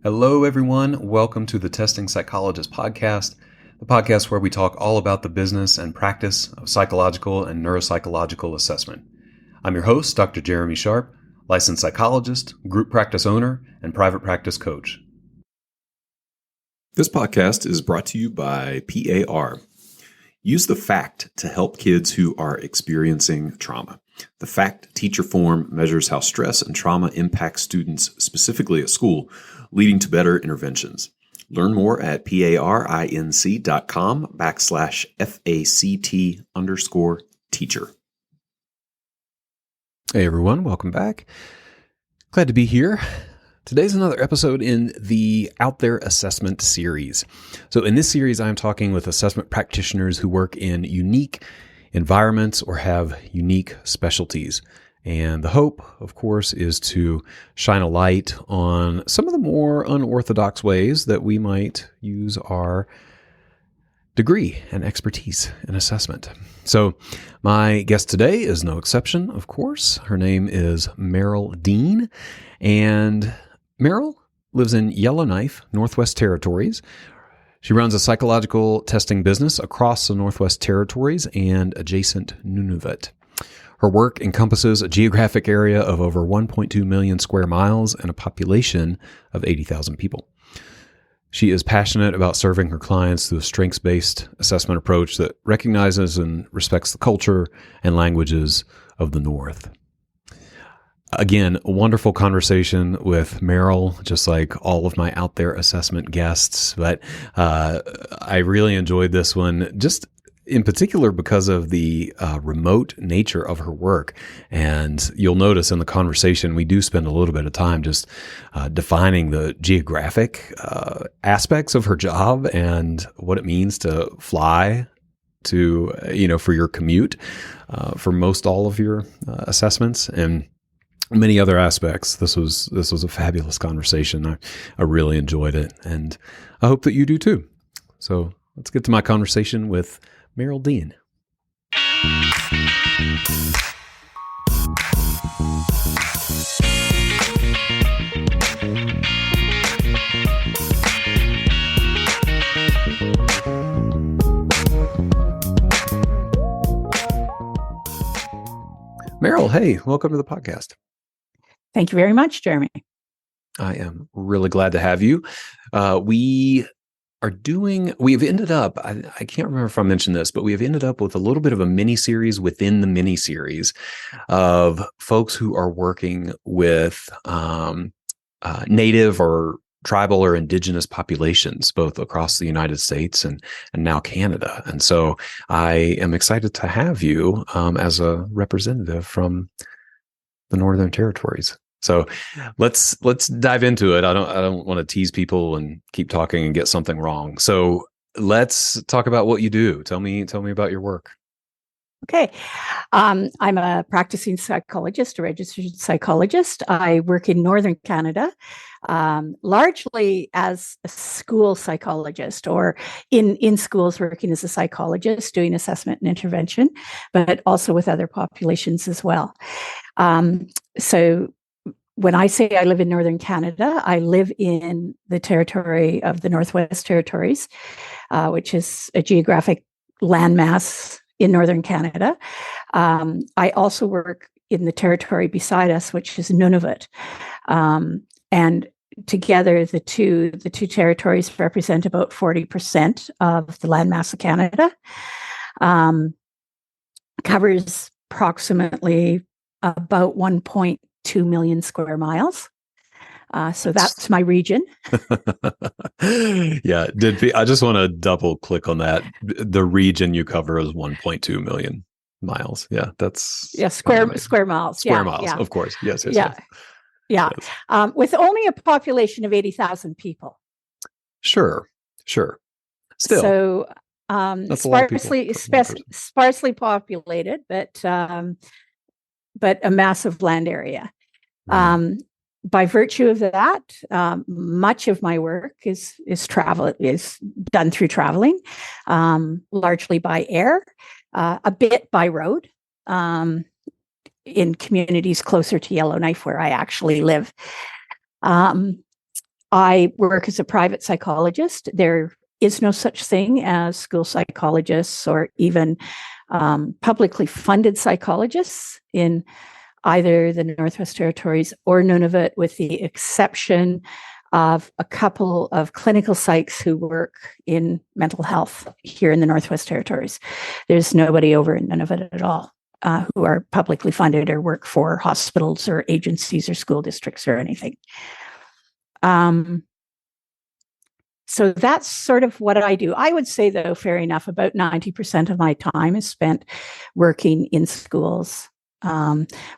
Hello, everyone. Welcome to the Testing Psychologist podcast, the podcast where we talk all about the business and practice of psychological and neuropsychological assessment. I'm your host, Dr. Jeremy Sharp, licensed psychologist, group practice owner, and private practice coach. This podcast is brought to you by PAR. Use the FACT to help kids who are experiencing trauma. The FACT teacher form measures how stress and trauma impact students, specifically at school, leading to better interventions. Learn more at parinc.com/FACT_teacher. Hey, everyone. Welcome back. Glad to be here. Today's another episode in the Out There Assessment series. So in this series, I'm talking with assessment practitioners who work in unique environments or have unique specialties. And the hope, of course, is to shine a light on some of the more unorthodox ways that we might use our degree and expertise in assessment. So my guest today is no exception, of course. Her name is Merril Dean, and Merril lives in Yellowknife, Northwest Territories. She runs a psychological testing business across the Northwest Territories and adjacent Nunavut. Her work encompasses a geographic area of over 1.2 million square miles and a population of 80,000 people. She is passionate about serving her clients through a strengths-based assessment approach that recognizes and respects the culture and languages of the North. Again, a wonderful conversation with Merril, just like all of my Out There Assessment guests. But I really enjoyed this one, just in particular because of the remote nature of her work. And you'll notice in the conversation, we do spend a little bit of time just defining the geographic aspects of her job and what it means to fly to, for your commute for most all of your assessments. And many other aspects. This was a fabulous conversation. I really enjoyed it, and I hope that you do too. So let's get to my conversation with Merril Dean. Merril, hey, welcome to the podcast. Thank you very much, Jeremy. I am really glad to have you. We've ended up, I can't remember if I mentioned this, but we have ended up with a little bit of a mini-series within the mini-series of folks who are working with native or tribal or indigenous populations, both across the United States and now Canada. And so I am excited to have you as a representative from the Northern Territories. So let's dive into it. I don't want to tease people and keep talking and get something wrong. So let's talk about what you do. Tell me about your work. Okay. I'm a practicing psychologist, a registered psychologist. I work in Northern Canada, largely as a school psychologist or in schools working as a psychologist, doing assessment and intervention, but also with other populations as well. So when I say I live in Northern Canada, I live in the territory of the Northwest Territories, which is a geographic landmass in Northern Canada. I also work in the territory beside us, which is Nunavut. And together, the two territories represent about 40% of the landmass of Canada. Covers approximately about 1.2 million square miles. So that's my region. Yeah. I just want to double click on that. The region you cover is 1.2 million miles. Yeah. That's square miles. Square miles, yeah. Of course. Yes. Yeah. Yes. With only a population of 80,000 people. Sure. Still. So sparsely populated, but a massive land area. Mm. By virtue of that, much of my work is done through traveling, largely by air, a bit by road, in communities closer to Yellowknife where I actually live. I work as a private psychologist. There is no such thing as school psychologists or even publicly funded psychologists in either the Northwest Territories or Nunavut, with the exception of a couple of clinical psychs who work in mental health here in the Northwest Territories. There's nobody over in Nunavut at all who are publicly funded or work for hospitals or agencies or school districts or anything. So that's sort of what I do. I would say, though, fair enough, about 90% of my time is spent working in schools,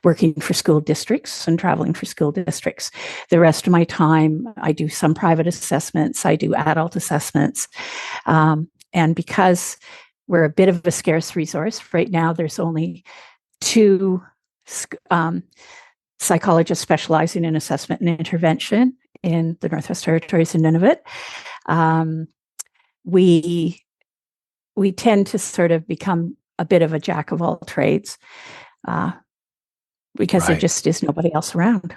working for school districts and traveling for school districts. The rest of my time, I do some private assessments. I do adult assessments. And because we're a bit of a scarce resource, right now there's only 2 psychologists specializing in assessment and intervention in the Northwest Territories and Nunavut. We tend to sort of become a bit of a jack of all trades because there just is nobody else around.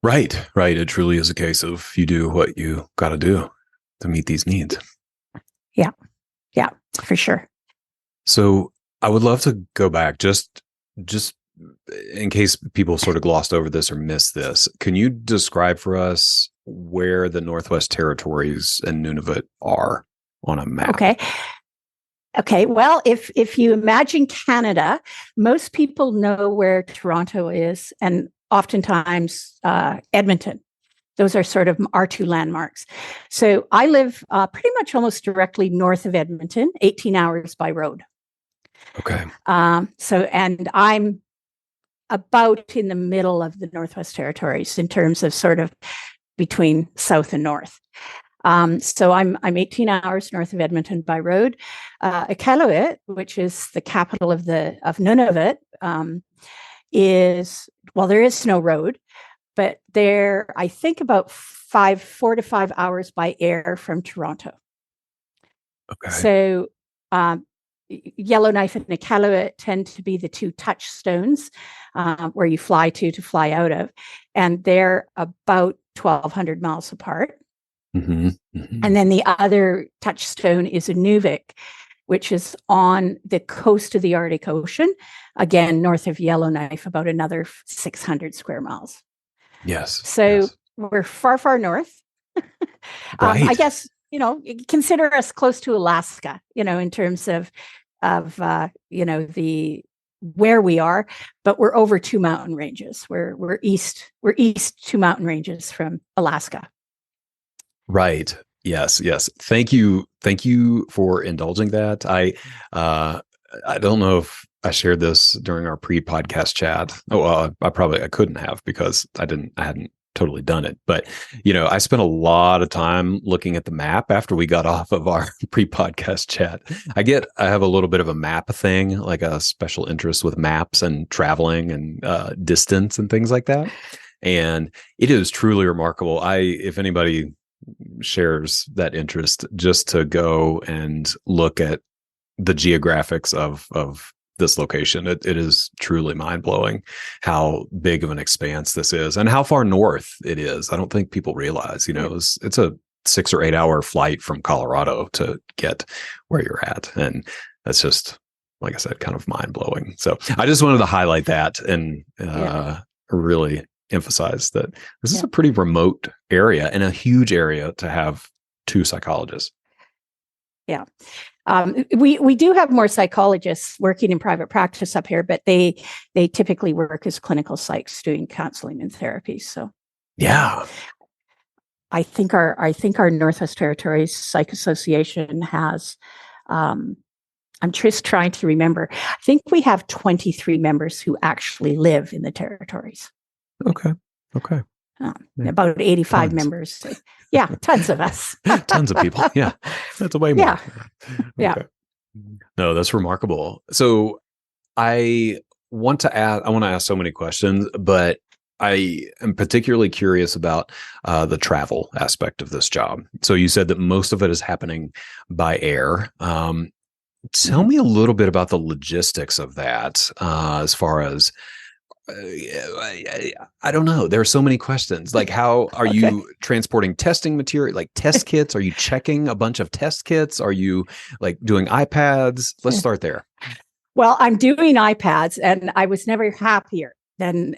Right. It truly is a case of you do what you got to do to meet these needs. Yeah, for sure. So I would love to go back just in case people sort of glossed over this or missed this. Can you describe for us where the Northwest Territories and Nunavut are on a map? Okay. Well, if you imagine Canada, most people know where Toronto is, and oftentimes Edmonton. Those are sort of our 2 landmarks. So I live pretty much almost directly north of Edmonton, 18 hours by road. Okay. And I'm about in the middle of the Northwest Territories in terms of sort of between south and north. So I'm 18 hours north of Edmonton by road. Iqaluit, which is the capital of Nunavut, there is no road, but they're, I think, about 4 to 5 hours by air from Toronto. Okay. So Yellowknife and Iqaluit tend to be the 2 touchstones where you fly to fly out of, and they're about 1,200 miles apart. Mm-hmm. Mm-hmm. And then the other touchstone is Inuvik, which is on the coast of the Arctic Ocean, again, north of Yellowknife, about another 600 square miles. Yes. So we're far, far north. Right. I guess, consider us close to Alaska, in terms of the where we are, but we're over 2 mountain ranges. We're east 2 mountain ranges from Alaska. Right. Yes. Thank you for indulging that. I don't know if I shared this during our pre-podcast chat. I couldn't have, because I hadn't totally done it. But, I spent a lot of time looking at the map after we got off of our pre-podcast chat. I have a little bit of a map thing, like a special interest with maps and traveling and distance and things like that. And it is truly remarkable. If anybody shares that interest, just to go and look at the geographics of this location, it is truly mind-blowing how big of an expanse this is and how far north it is. I don't think people realize, it's a 6 or 8 hour flight from Colorado to get where you're at, and that's just, like I said, kind of mind-blowing. So I just wanted to highlight that and really emphasize that this is a pretty remote area and a huge area to have 2 psychologists. Yeah. We do have more psychologists working in private practice up here, but they typically work as clinical psychs doing counseling and therapy. So I think our Northwest Territories Psych Association has I'm just trying to remember. I think we have 23 members who actually live in the territories. Okay. About 85 members. Yeah, tons of us. Tons of people. Yeah, that's way more. Yeah. Okay. No, that's remarkable. So I want to ask so many questions, but I am particularly curious about the travel aspect of this job. So you said that most of it is happening by air. Tell me a little bit about the logistics of that, as far as, I don't know. There are so many questions. Like, how are Okay. you transporting testing material, like test kits? Are you checking a bunch of test kits? Are you like doing iPads? Let's start there. Well, I'm doing iPads, and I was never happier than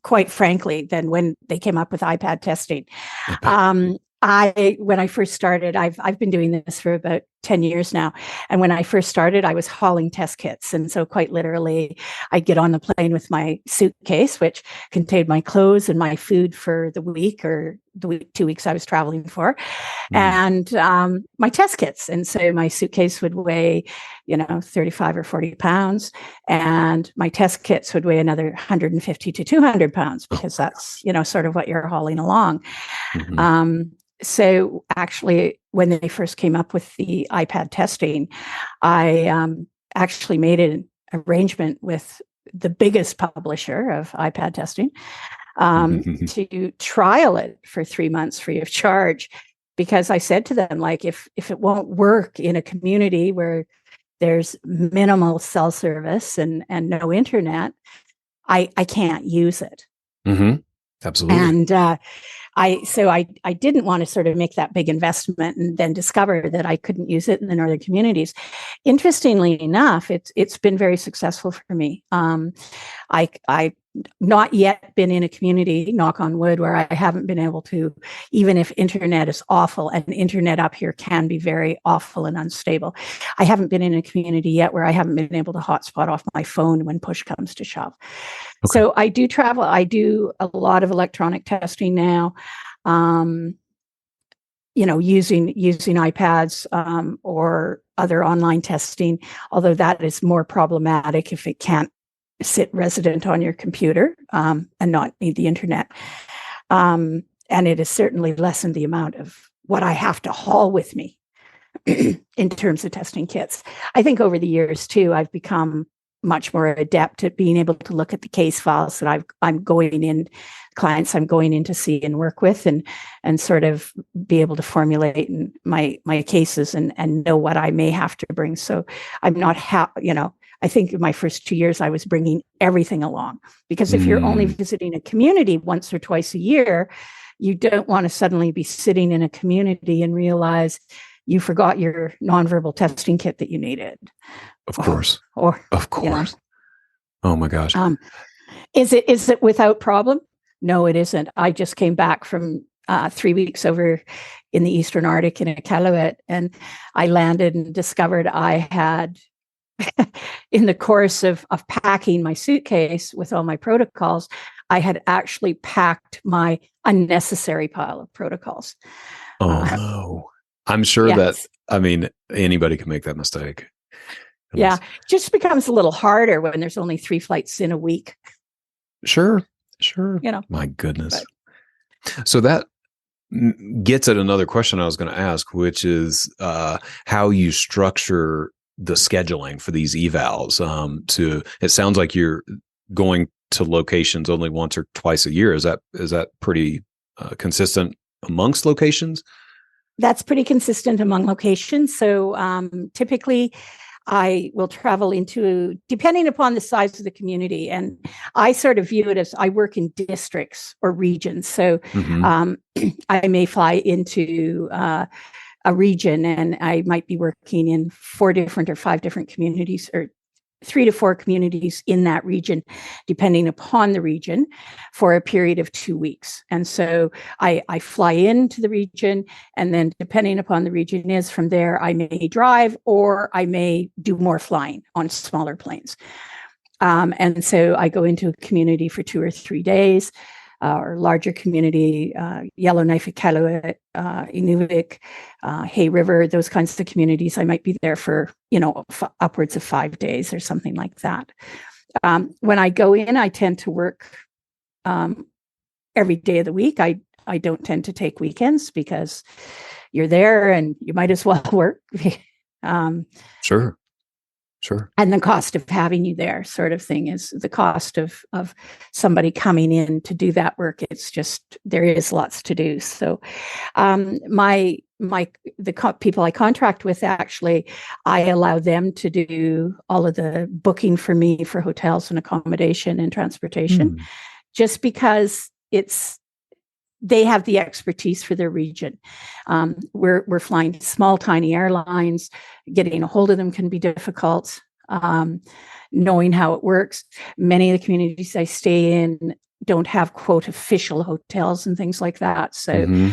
quite frankly, than when they came up with iPad testing. I bet. When I first started, I've been doing this for about 10 years now. And when I first started, I was hauling test kits. And so quite literally, I'd get on the plane with my suitcase, which contained my clothes and my food for the week or the week, 2 weeks I was traveling for, and my test kits. And so my suitcase would weigh, 35 or 40 pounds. And my test kits would weigh another 150 to 200 pounds, because that's, sort of what you're hauling along. Mm-hmm. So actually, when they first came up with the iPad testing, I actually made an arrangement with the biggest publisher of iPad testing to trial it for 3 months free of charge, because I said to them, like, if it won't work in a community where there's minimal cell service and no internet, I can't use it. Mm-hmm. Absolutely. And I didn't want to sort of make that big investment and then discover that I couldn't use it in the northern communities. Interestingly enough, it's been very successful for me. I not yet been in a community, knock on wood, where I haven't been able to, even if internet is awful, and internet up here can be very awful and unstable. I haven't been in a community yet where I haven't been able to hotspot off my phone when push comes to shove. Okay. So I do travel. I do a lot of electronic testing now, using iPads or other online testing, although that is more problematic if it can't sit resident on your computer and not need the internet. And it has certainly lessened the amount of what I have to haul with me in terms of testing kits. I think over the years, too, I've become much more adept at being able to look at the case files that clients I'm going in to see and work with, and sort of be able to formulate my cases and know what I may have to bring. So I'm not, I think in my first 2 years, I was bringing everything along, because if you're only visiting a community once or twice a year, you don't want to suddenly be sitting in a community and realize you forgot your nonverbal testing kit that you needed. Of course. Of course. Oh my gosh. Is it without problem? No, it isn't. I just came back from 3 weeks over in the Eastern Arctic in Iqaluit, and I landed and discovered I had, in the course of packing my suitcase with all my protocols, I had actually packed my unnecessary pile of protocols. Oh, no. I'm sure that, anybody can make that mistake. Yeah, it just becomes a little harder when there's only 3 flights in a week. Sure. My goodness. So that gets at another question I was going to ask, which is how you structure the scheduling for these evals. It sounds like you're going to locations only once or twice a year. Is that pretty consistent amongst locations? That's pretty consistent among locations. So typically, I will travel into, depending upon the size of the community. And I sort of view it as I work in districts or regions. So I may fly into a region, and I might be working in 4 different or 5 different communities, or 3 to 4 communities in that region, depending upon the region, for a period of 2 weeks. And so I fly into the region, and then depending upon the region is, from there, I may drive, or I may do more flying on smaller planes. And so I go into a community for 2 or 3 days, or larger community, Yellowknife, Iqaluit, Inuvik, Hay River, those kinds of communities. I might be there for, upwards of 5 days or something like that. When I go in, I tend to work every day of the week. I don't tend to take weekends, because you're there and you might as well work. Sure. And the cost of having you there, sort of thing, is the cost of somebody coming in to do that work. It's just, there is lots to do. So my people I contract with, actually, I allow them to do all of the booking for me for hotels and accommodation and transportation, just because they have the expertise for their region. We're flying small, tiny airlines. Getting a hold of them can be difficult. Knowing how it works. Many of the communities I stay in don't have, quote, official hotels and things like that. So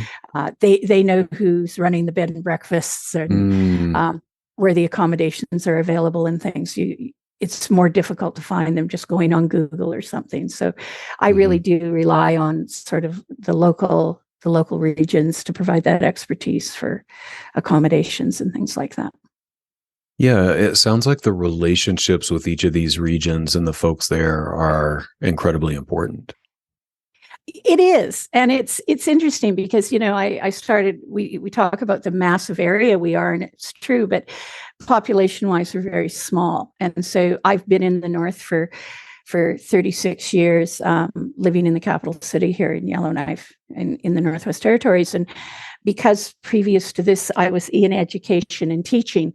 they know who's running the bed and breakfasts and where the accommodations are available and things. It's more difficult to find them just going on Google or something. So I really do rely on sort of the local regions to provide that expertise for accommodations and things like that. Yeah, it sounds like the relationships with each of these regions and the folks there are incredibly important. It is. And it's interesting because, I started, we talk about the massive area we are, and it's true, but population wise, we're very small. And so I've been in the North for 36 years, living in the capital city here in Yellowknife in the Northwest Territories. And because previous to this, I was in education and teaching,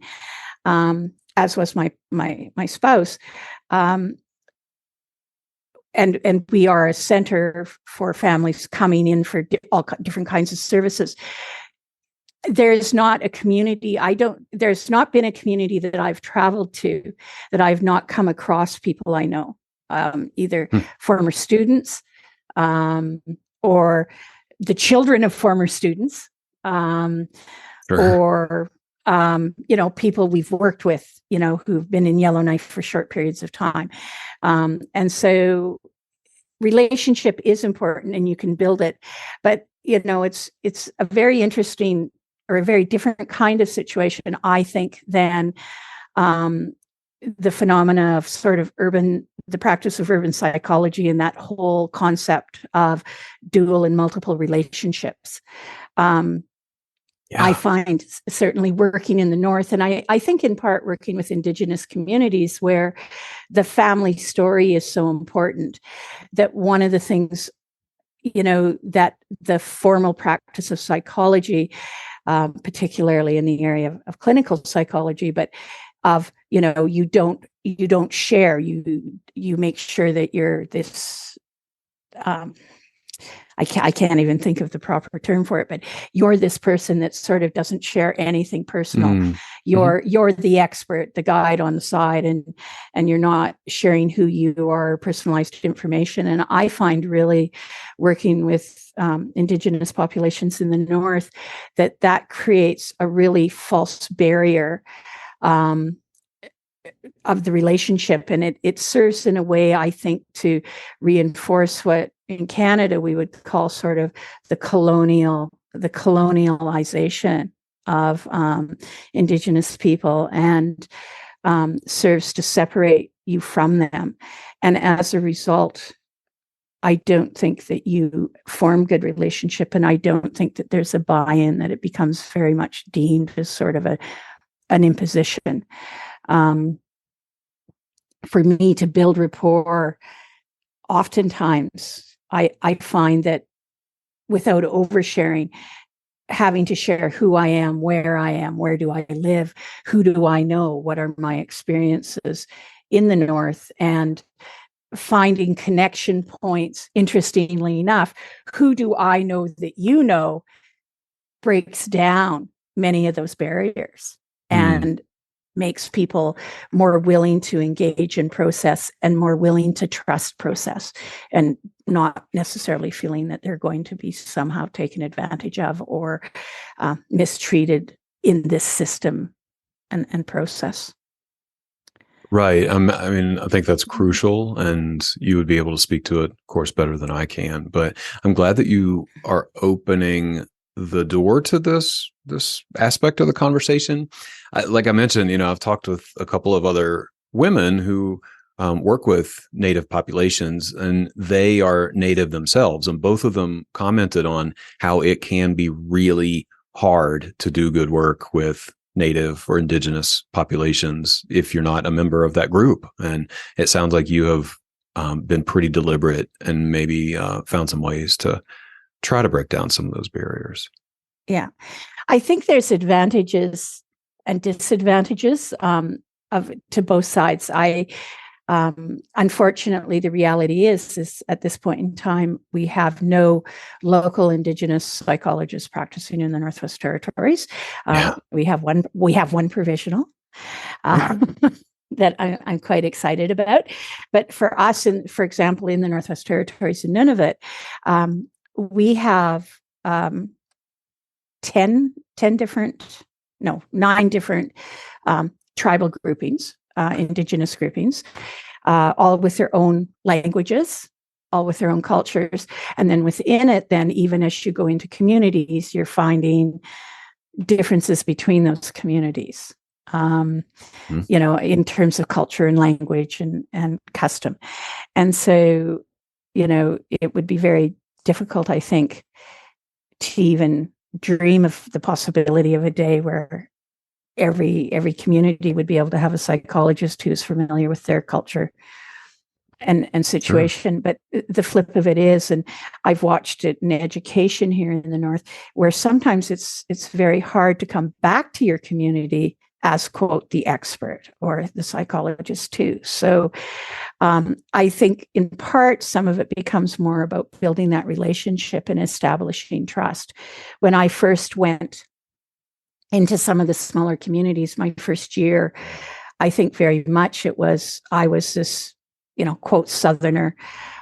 as was my spouse. And we are a center for families coming in for all different kinds of services. There's not a community. There's not been a community that I've traveled to that I've not come across people I know, either former students, or the children of former students, or people we've worked with, who've been in Yellowknife for short periods of time. And so relationship is important and you can build it, but it's a very interesting or a very different kind of situation, I think, than the phenomena of sort of the practice of urban psychology and that whole concept of dual and multiple relationships. I find certainly working in the North, and I think in part working with Indigenous communities where the family story is so important, that one of the things, that the formal practice of psychology, particularly in the area of clinical psychology, but of, you don't share, you make sure that you're this, I can't even think of the proper term for it, but you're this person that sort of doesn't share anything personal. You're the expert, the guide on the side, and you're not sharing who you are, personalized information. And I find really working with Indigenous populations in the North that creates a really false barrier of the relationship. And it serves in a way, I think, to reinforce what in Canada we would call sort of the colonialization of Indigenous people, and serves to separate you from them. And as a result, I don't think that you form good relationship, and I don't think that there's a buy-in, that it becomes very much deemed as sort of an imposition. For me to build rapport, oftentimes I find that without oversharing, having to share who I am, where do I live, who do I know, what are my experiences in the North, and finding connection points. Interestingly enough, who do I know that breaks down many of those barriers and makes people more willing to engage in process and more willing to trust process, and not necessarily feeling that they're going to be somehow taken advantage of or mistreated in this system and process. Right. I think that's crucial, and you would be able to speak to it, of course, better than I can. But I'm glad that you are opening the door to this aspect of the conversation. Like I mentioned, I've talked with a couple of other women who work with Native populations, and they are Native themselves. And both of them commented on how it can be really hard to do good work with Native or Indigenous populations if you're not a member of that group. And it sounds like you have been pretty deliberate and maybe found some ways to try to break down some of those barriers. Yeah. I think there's advantages and disadvantages to both sides. Unfortunately, the reality is at this point in time, we have no local Indigenous psychologists practicing in the Northwest Territories. We have one provisional that I'm quite excited about. But for us, for example, in the Northwest Territories and Nunavut, we have 9 different tribal groupings, Indigenous groupings, all with their own languages, all with their own cultures. And then within it, then even as you go into communities, you're finding differences between those communities, in terms of culture and language and custom. And so, it would be very difficult, I think, to even dream of the possibility of a day where every community would be able to have a psychologist who's familiar with their culture and situation. Sure. But the flip of it is, and I've watched it in education here in the North, where sometimes it's very hard to come back to your community as, quote, the expert or the psychologist too. So I think in part, some of it becomes more about building that relationship and establishing trust. When I first went into some of the smaller communities, my first year, I think very much I was this, quote, Southerner,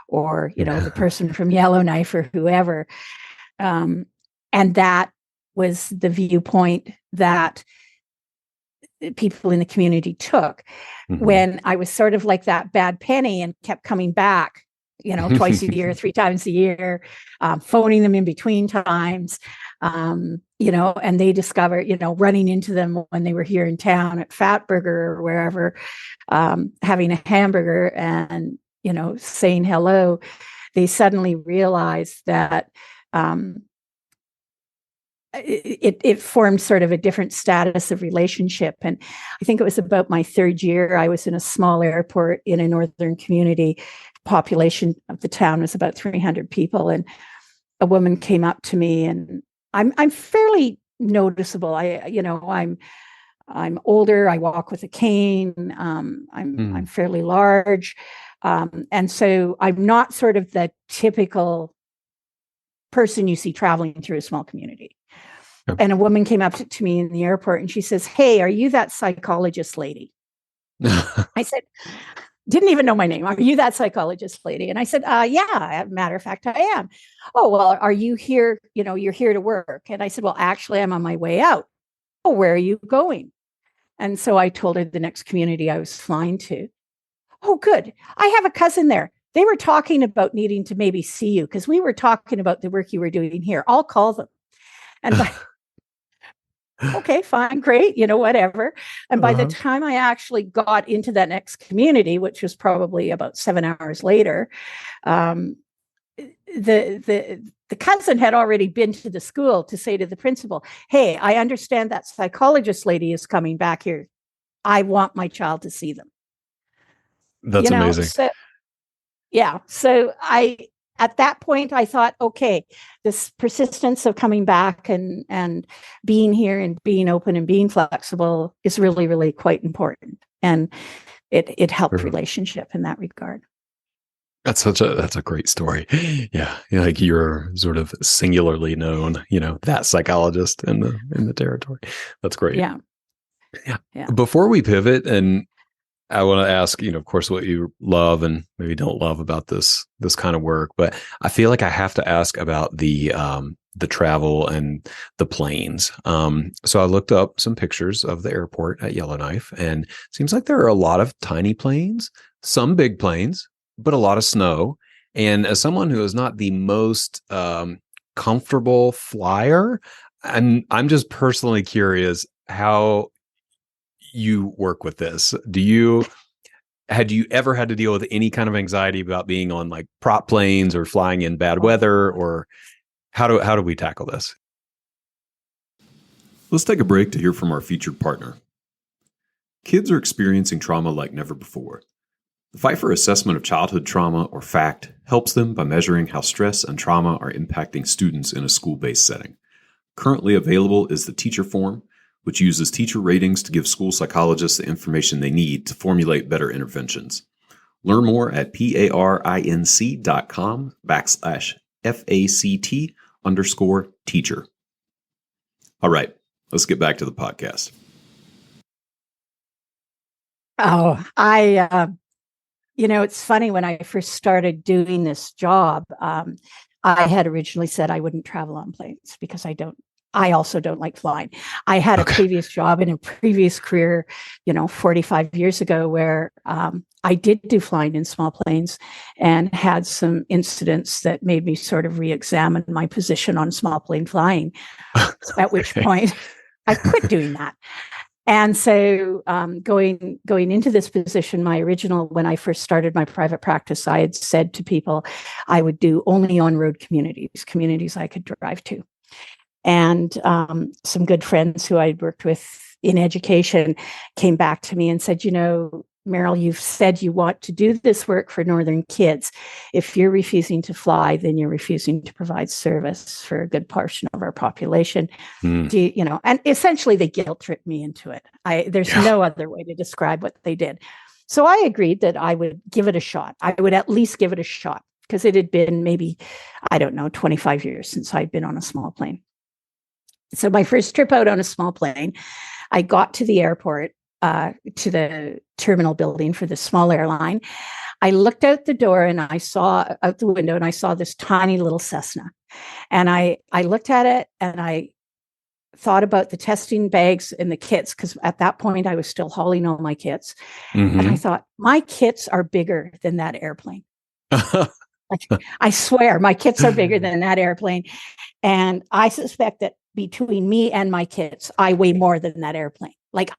or, the person from Yellowknife or whoever. And that was the viewpoint that people in the community took, when I was sort of like that bad penny and kept coming back, twice a year, 3 times a year, phoning them in between times, and they discovered, running into them when they were here in town at Fatburger or wherever, having a hamburger and, saying hello, they suddenly realized that it formed sort of a different status of relationship. And I think it was about my 3rd year, I was in a small airport in a northern community. Population of the town was about 300 people. And a woman came up to me, and I'm fairly noticeable. I'm older. I walk with a cane. I'm fairly large. And so I'm not sort of the typical person you see traveling through a small community. Yep. And a woman came up to me in the airport and she says, "Hey, are you that psychologist lady?" I said, didn't even know my name. "Are you that psychologist lady?" And I said, "Yeah, as a matter of fact, I am." "Oh, well, are you here? You're here to work." And I said, "Well, actually, I'm on my way out." "Oh, where are you going?" And so I told her the next community I was flying to. "Oh, good. I have a cousin there. They were talking about needing to maybe see you because we were talking about the work you were doing here. I'll call them." And okay, fine, great, whatever. And by the time I actually got into that next community, which was probably about 7 hours later, the cousin had already been to the school to say to the principal, "Hey, I understand that psychologist lady is coming back here. I want my child to see them." That's amazing. So at that point, I thought, okay, this persistence of coming back and being here and being open and being flexible is really, really quite important. And it helped relationship in that regard. That's a great story. Yeah. Like you're sort of singularly known, that psychologist in the territory. That's great. Yeah. Before we pivot, and I want to ask, of course, what you love and maybe don't love about this kind of work, but I feel like I have to ask about the travel and the planes. So I looked up some pictures of the airport at Yellowknife, and it seems like there are a lot of tiny planes, some big planes, but a lot of snow. And as someone who is not the most comfortable flyer, and I'm just personally curious how you work with this. Had you ever had to deal with any kind of anxiety about being on like prop planes or flying in bad weather, or how do we tackle this? Let's take a break to hear from our featured partner. Kids are experiencing trauma like never before. The Pfeiffer Assessment of Childhood Trauma, or FACT, helps them by measuring how stress and trauma are impacting students in a school-based setting. Currently available is the teacher form, which uses teacher ratings to give school psychologists the information they need to formulate better interventions. Learn more at parinc.com/FACT_teacher. All right, let's get back to the podcast. Oh, it's funny, when I first started doing this job, I had originally said I wouldn't travel on planes because I also don't like flying. I had a previous job in a previous career, 45 years ago, where I did do flying in small planes and had some incidents that made me sort of re-examine my position on small plane flying, at which point I quit doing that. And so going into this position, when I first started my private practice, I had said to people I would do only on-road communities I could drive to. And some good friends who I'd worked with in education came back to me and said, Merril, you've said you want to do this work for Northern kids. If you're refusing to fly, then you're refusing to provide service for a good portion of our population. And essentially they guilt tripped me into it. There's no other way to describe what they did. So I agreed that I would give it a shot. I would at least give it a shot, because it had been maybe, 25 years since I'd been on a small plane. So my first trip out on a small plane, I got to the airport, to the terminal building for the small airline. I looked out the door and I saw out the window and I saw this tiny little Cessna. And I looked at it and I thought about the testing bags and the kits, because at that point I was still hauling all my kits. Mm-hmm. And I thought, my kits are bigger than that airplane. I swear, my kits are bigger than that airplane. And I suspect that between me and my kits, I weigh more than that airplane.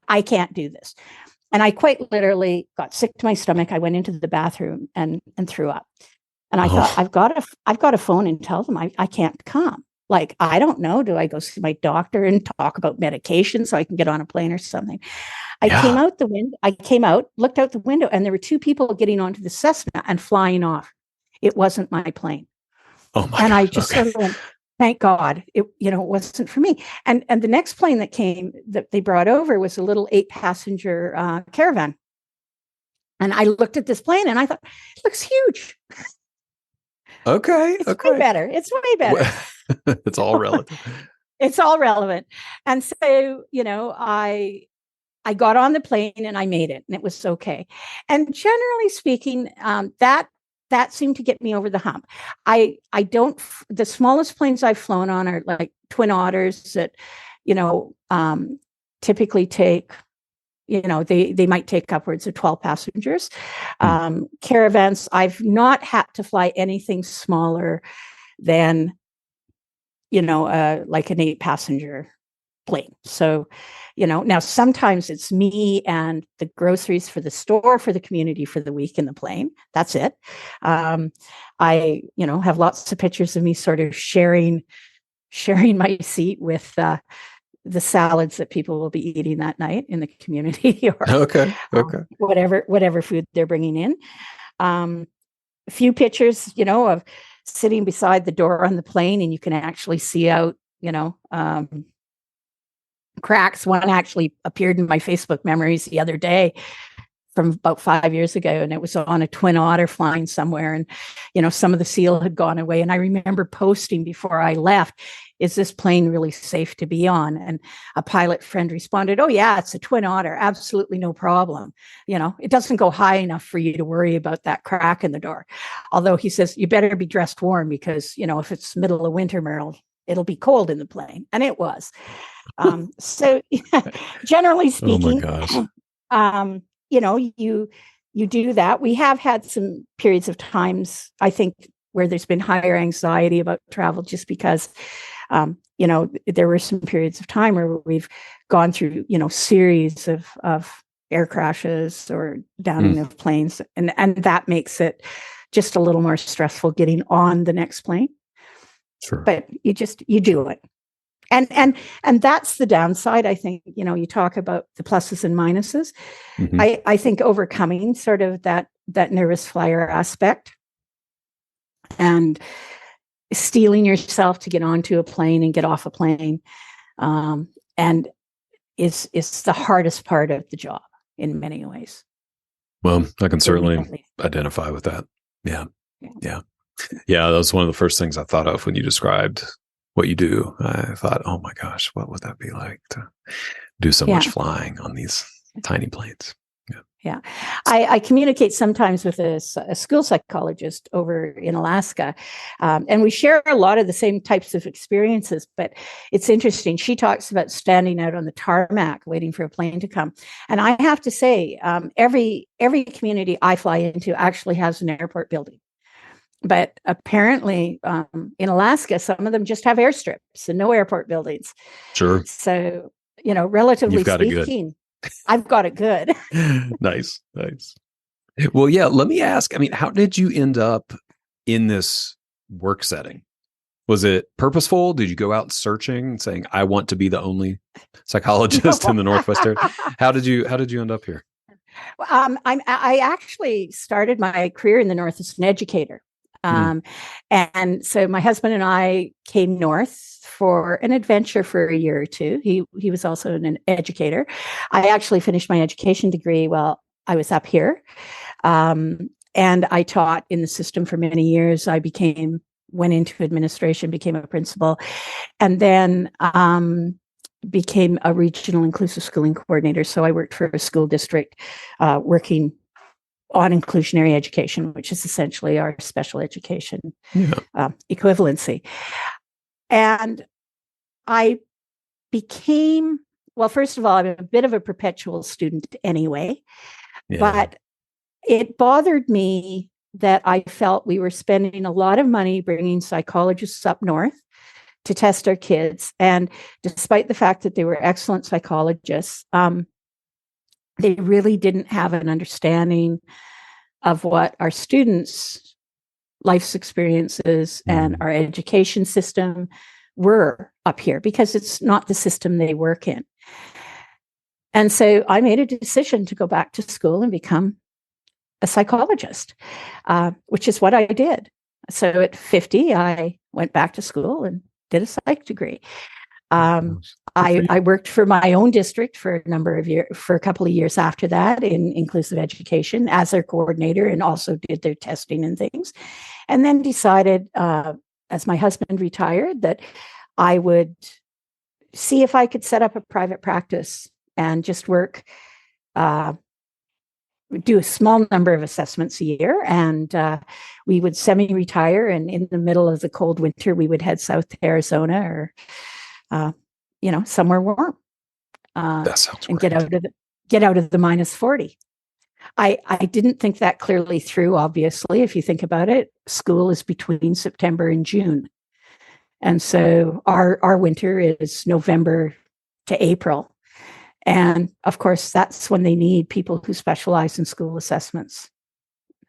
I can't do this. And I quite literally got sick to my stomach. I went into the bathroom and threw up. And I thought, I've got to phone and tell them I can't come. I don't know. Do I go see my doctor and talk about medication so I can get on a plane or something? I came out the window. Looked out the window, and there were two people getting onto the Cessna and flying off. It wasn't my plane. Oh my! And God. I just sort of went, thank God, it wasn't for me. And the next plane that came, that they brought over, was a little 8-passenger caravan. And I looked at this plane and I thought, it looks huge. Okay. It's way better. It's way better. It's all relative. It's all relevant. And so, I got on the plane and I made it, and it was okay. And generally speaking, that seemed to get me over the hump. The smallest planes I've flown on are like Twin Otters that, typically take, they might take upwards of 12 passengers. Caravans, I've not had to fly anything smaller than, like an 8-passenger plane. So, now sometimes it's me and the groceries for the store, for the community for the week in the plane. That's it. I, have lots of pictures of me sort of sharing my seat with the salads that people will be eating that night in the community, or whatever food they're bringing in. A few pictures, of sitting beside the door on the plane, and you can actually see out, cracks. One actually appeared in my Facebook memories the other day from about 5 years ago, and it was on a Twin Otter flying somewhere, and some of the seal had gone away. And I remember posting before I left, is this plane really safe to be on? And a pilot friend responded, oh yeah, it's a Twin Otter, absolutely no problem. It doesn't go high enough for you to worry about that crack in the door. Although he says, you better be dressed warm, because if it's middle of winter, Merril, it'll be cold in the plane. And it was. So generally speaking, oh my gosh. You do that. We have had some periods of times, I think, where there's been higher anxiety about travel, just because, there were some periods of time where we've gone through, series of air crashes or downing of planes. And that makes it just a little more stressful getting on the next plane. Sure. But you do it. And that's the downside. I think, you talk about the pluses and minuses. Mm-hmm. I think overcoming sort of that nervous flyer aspect, and steeling yourself to get onto a plane and get off a plane, and is the hardest part of the job in many ways. Well, I can For me, certainly at least. identify with that. Yeah. Yeah. Yeah. Yeah. That was one of the first things I thought of when you described what you do. I thought, oh my gosh, what would that be like to do so much flying on these tiny planes? Yeah. I communicate sometimes with a school psychologist over in Alaska, and we share a lot of the same types of experiences, but it's interesting. She talks about standing out on the tarmac waiting for a plane to come. And I have to say, every community I fly into actually has an airport building. But apparently in Alaska, some of them just have airstrips and no airport buildings. Sure. So, relatively speaking, I've got it good. Nice. Well, yeah, let me ask, how did you end up in this work setting? Was it purposeful? Did you go out searching, saying, I want to be the only psychologist in the Northwest Territories? How did you end up here? I actually started my career in the North as an educator. And so my husband and I came north for an adventure for a year or two. He was also an educator. I actually finished my education degree while I was up here. And I taught in the system for many years. I went into administration, became a principal, and then became a regional inclusive schooling coordinator. So I worked for a school district working on inclusionary education, which is essentially our special education equivalency. And I became, well, first of all, I'm a bit of a perpetual student anyway, but it bothered me that I felt we were spending a lot of money bringing psychologists up north to test our kids. And despite the fact that they were excellent psychologists, they really didn't have an understanding of what our students' life's experiences and our education system were up here, because it's not the system they work in. And so I made a decision to go back to school and become a psychologist, which is what I did. So at 50, I went back to school and did a psych degree. I worked for my own district for a couple of years after that in inclusive education as their coordinator, and also did their testing and things. And then decided, as my husband retired, that I would see if I could set up a private practice and just work, do a small number of assessments a year. And we would semi-retire. And in the middle of the cold winter, we would head south to Arizona or somewhere warm, That sounds and great. get out of the minus 40. I didn't think that clearly through. Obviously, if you think about it, school is between September and June, and so our winter is November to April, and of course that's when they need people who specialize in school assessments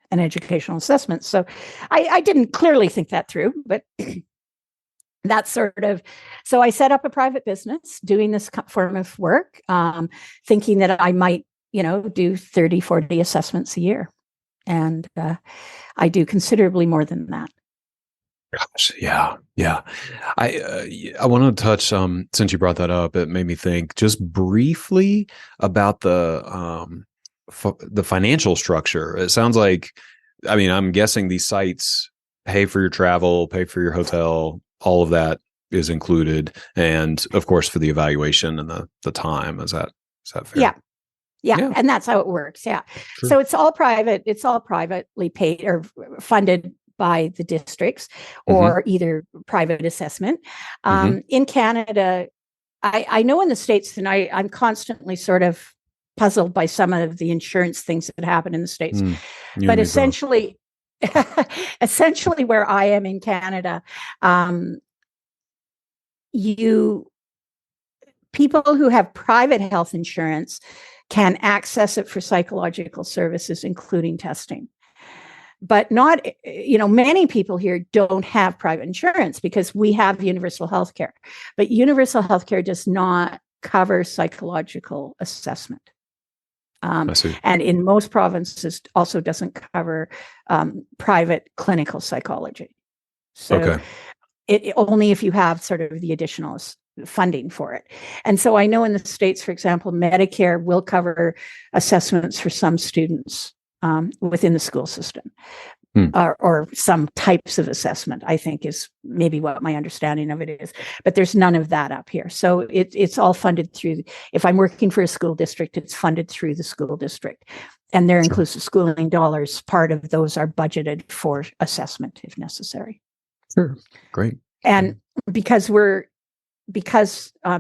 and educational assessments. So I didn't clearly think that through, but. That's so I set up a private business doing this form of work, thinking that I might, do 30, 40 assessments a year. And I do considerably more than that. Gosh, yeah. I want to touch, since you brought that up, it made me think just briefly about the financial structure. It sounds like, I'm guessing these sites pay for your travel, pay for your hotel. All of that is included, and of course for the evaluation and the time. Is that fair? Yeah, and that's how it works. Yeah, sure. So it's all private. It's all privately paid or funded by the districts, or either private assessment. In Canada, I know in the States, and I'm constantly sort of puzzled by some of the insurance things that happen in the States, but essentially. Essentially, where I am in Canada, people who have private health insurance can access it for psychological services, including testing. But not, many people here don't have private insurance because we have universal health care. But universal health care does not cover psychological assessment. And in most provinces also doesn't cover private clinical psychology. So only if you have sort of the additional funding for it. And so I know in the States, for example, Medicare will cover assessments for some students within the school system. Or some types of assessment, I think is maybe what my understanding of it is. But there's none of that up here. So it's all funded through, if I'm working for a school district, it's funded through the school district. And their inclusive schooling dollars, part of those are budgeted for assessment if necessary. Sure. Great. And because the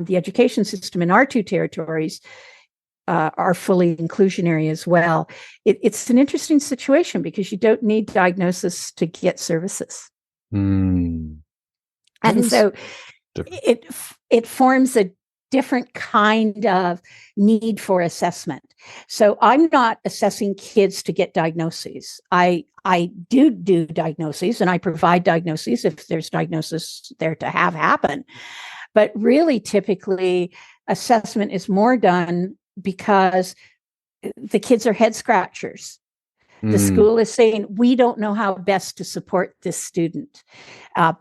education system in our two territories are fully inclusionary as well, it's an interesting situation because you don't need diagnosis to get services. And so it forms a different kind of need for assessment. So I'm not assessing kids to get diagnoses. I do diagnoses, and I provide diagnoses if there's diagnosis there to have happen. But really, typically, assessment is more done because the kids are head scratchers. The school is saying, we don't know how best to support this student.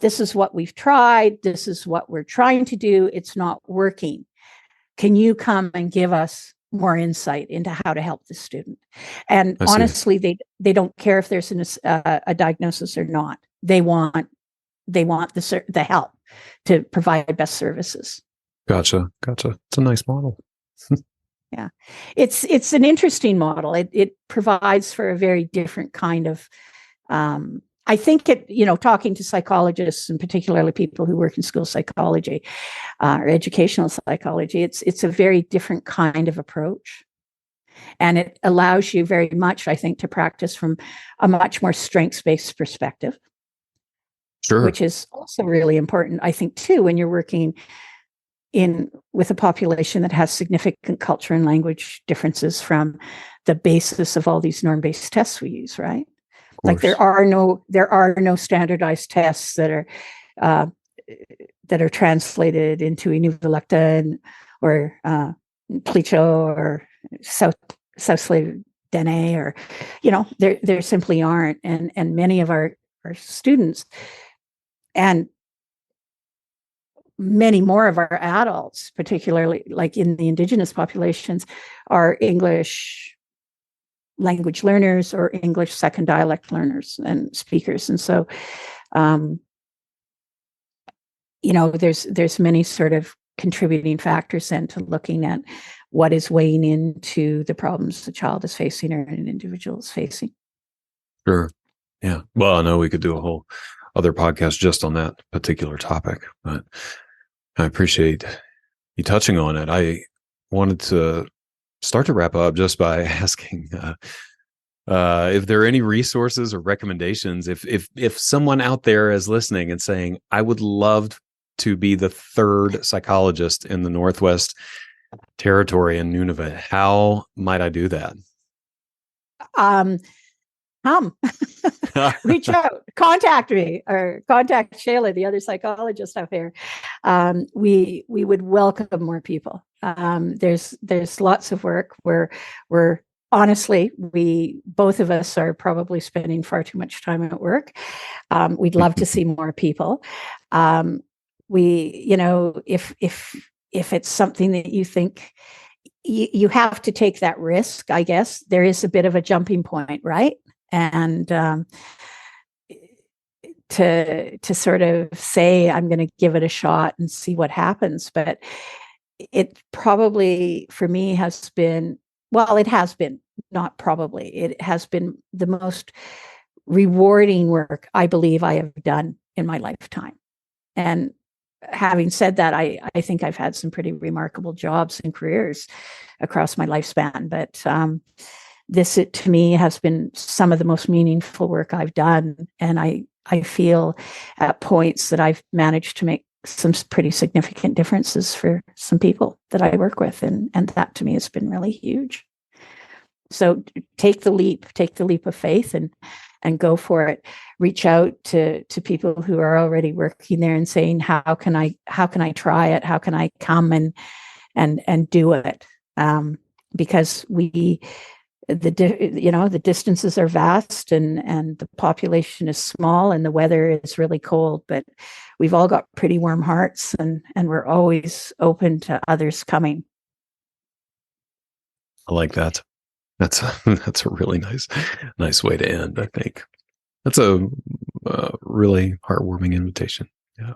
This is what we've tried. This is what we're trying to do. It's not working. Can you come and give us more insight into how to help the student? And honestly, they don't care if there's a diagnosis or not. They want the help to provide best services. Gotcha. It's a nice model. Yeah, it's an interesting model. It provides for a very different kind of. I think talking to psychologists and particularly people who work in school psychology or educational psychology, it's a very different kind of approach, and it allows you very much, I think, to practice from a much more strengths-based perspective. Sure, which is also really important, I think, too, when you're working with a population that has significant culture and language differences from the basis of all these norm-based tests we use, right? Like there are no standardized tests that are translated into Inuvialuktun or Plicho or South Slave Dene, or there simply aren't, and many of our students and many more of our adults, particularly like in the Indigenous populations, are English language learners or English second dialect learners and speakers. And so, there's many sort of contributing factors then to looking at what is weighing into the problems the child is facing or an individual is facing. Sure. Yeah. Well, I know we could do a whole other podcast just on that particular topic, but I appreciate you touching on it. I wanted to start to wrap up just by asking if there are any resources or recommendations. If someone out there is listening and saying, I would love to be the third psychologist in the Northwest Territory and Nunavut, how might I do that? Reach out, contact me, or contact Shayla, the other psychologist out here. We would welcome more people. There's lots of work where honestly, both of us are probably spending far too much time at work. We'd love to see more people. If it's something that you think you have to take that risk, I guess there is a bit of a jumping point, right? And to sort of say, I'm going to give it a shot and see what happens. But it probably, for me, has been the most rewarding work I believe I have done in my lifetime. And having said that, I think I've had some pretty remarkable jobs and careers across my lifespan. But this, to me, has been some of the most meaningful work I've done. And I feel at points that I've managed to make some pretty significant differences for some people that I work with. And that to me has been really huge. So take the leap of faith and go for it. Reach out to people who are already working there and saying, how can I try it? How can I come and do it? Because the distances are vast, and the population is small, and the weather is really cold, but we've all got pretty warm hearts, and we're always open to others coming. I like that. That's that's a really nice way to end, I think. That's a really heartwarming invitation. Yeah.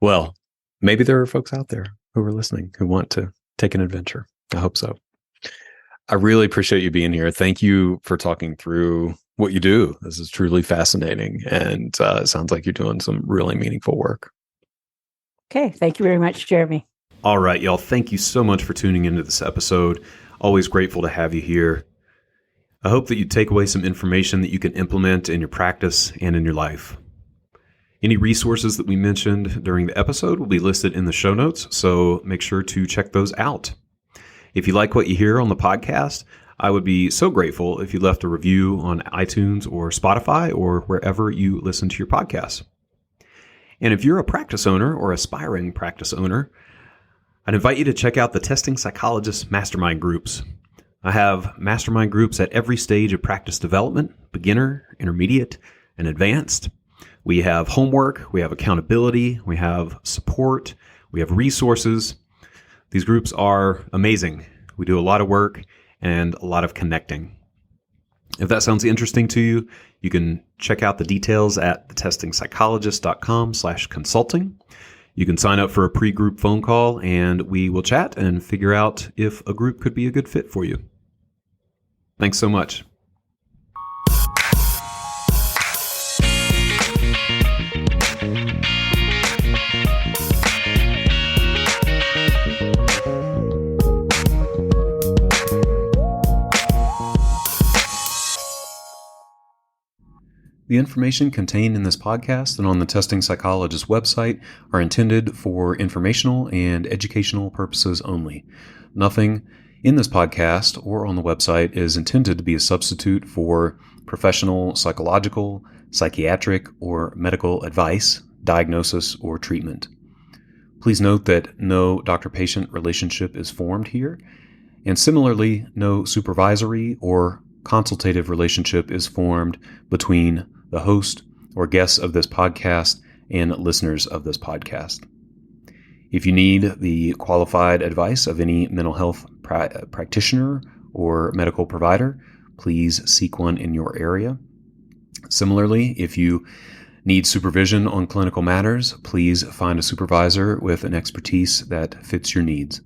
Well, maybe there are folks out there who are listening who want to take an adventure. I hope so. I really appreciate you being here. Thank you for talking through what you do. This is truly fascinating, and it sounds like you're doing some really meaningful work. Okay. Thank you very much, Jeremy. All right, y'all. Thank you so much for tuning into this episode. Always grateful to have you here. I hope that you take away some information that you can implement in your practice and in your life. Any resources that we mentioned during the episode will be listed in the show notes, so make sure to check those out. If you like what you hear on the podcast, I would be so grateful if you left a review on iTunes or Spotify or wherever you listen to your podcasts. And if you're a practice owner or aspiring practice owner, I'd invite you to check out the Testing Psychologist mastermind groups. I have mastermind groups at every stage of practice development: beginner, intermediate, and advanced. We have homework, we have accountability, we have support, we have resources. These groups are amazing. We do a lot of work and a lot of connecting. If that sounds interesting to you, you can check out the details at thetestingpsychologist.com/consulting. You can sign up for a pre-group phone call, and we will chat and figure out if a group could be a good fit for you. Thanks so much. The information contained in this podcast and on the Testing Psychologist website are intended for informational and educational purposes only. Nothing in this podcast or on the website is intended to be a substitute for professional psychological, psychiatric, or medical advice, diagnosis, or treatment. Please note that no doctor-patient relationship is formed here, and similarly, no supervisory or consultative relationship is formed between the host or guests of this podcast and listeners of this podcast. If you need the qualified advice of any mental health practitioner or medical provider, please seek one in your area. Similarly, if you need supervision on clinical matters, please find a supervisor with an expertise that fits your needs.